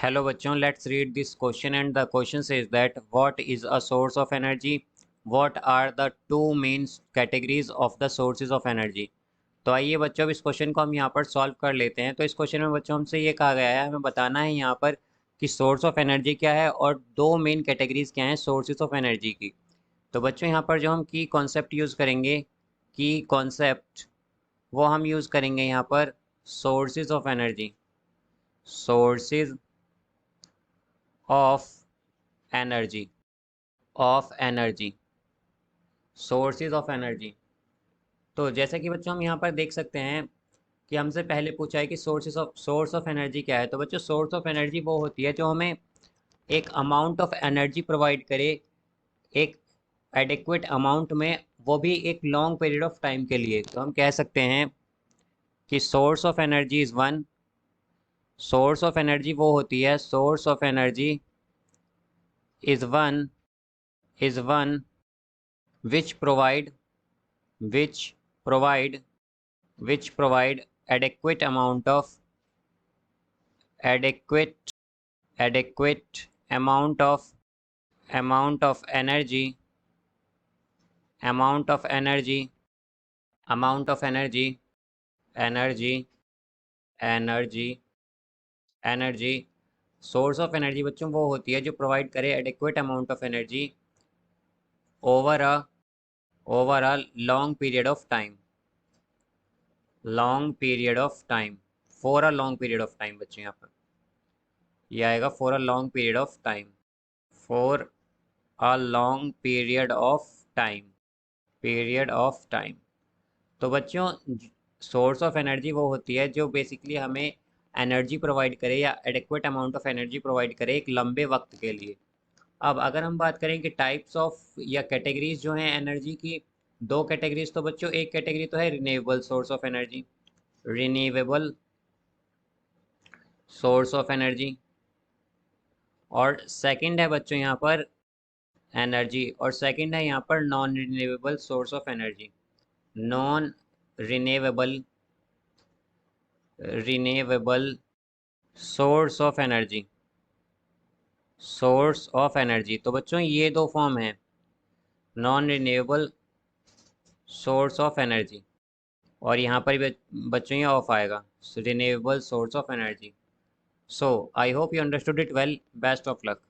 Hello बच्चों, let's read this question and the question says that what is a source of energy? What are the two main categories of the sources of energy? तो आइए बच्चों, इस question को हम यहाँ पर solve कर लेते हैं। तो इस क्वेश्चन में बच्चों हमसे ये कहा गया है, हमें बताना है यहाँ पर कि सोर्स ऑफ एनर्जी क्या है और दो मेन कैटेगरीज क्या हैं सोर्सेज ऑफ एनर्जी की। तो बच्चों यहाँ पर जो हम की कॉन्सेप्ट यूज़ करेंगे, की कॉन्सेप्ट वो हम यूज़ करेंगे यहाँ पर sources of energy, sources of energy, of energy, sources of energy. तो जैसा कि बच्चों हम यहाँ पर देख सकते हैं कि हमसे पहले पूछा है कि सोर्स ऑफ एनर्जी क्या है। तो बच्चों सोर्स ऑफ एनर्जी वो होती है जो हमें एक अमाउंट ऑफ एनर्जी प्रोवाइड करे, एक एडिक्वेट अमाउंट में, वो भी एक लॉन्ग पीरियड ऑफ टाइम के लिए। तो हम कह सकते हैं कि source of energy is one, source of energy वो होती है, source of energy is one, is one which provide, which provide which provide adequate amount of adequate adequate amount of energy, amount of energy, amount of energy, energy, energy, energy। Source of energy बच्चों वो होती है जो provide करे adequate amount of energy over a long period of time, long period of time, for a long period of time. बच्चों यहाँ पर यह आएगा for a long period of time, for a long period of time, period of time. तो बच्चों source of energy वो होती है जो बेसिकली हमें एनर्जी प्रोवाइड करे या adequate amount of energy provide करे एक लंबे वक्त के लिए। अब अगर हम बात करें कि टाइप्स ऑफ या कैटेगरीज जो हैं एनर्जी की, दो कैटेगरीज। तो बच्चों एक कैटेगरी तो है renewable source of energy, renewable source of energy, और सेकंड है बच्चों यहाँ पर एनर्जी, और सेकंड है यहाँ पर non renewable source of energy, non renewable, renewable source of energy, source of energy. तो बच्चों ये दो फॉर्म हैं, non renewable source of energy, और यहाँ पर भी बच्चों ये ऑफ आएगा, renewable source of energy. So I hope you understood it well, best of luck.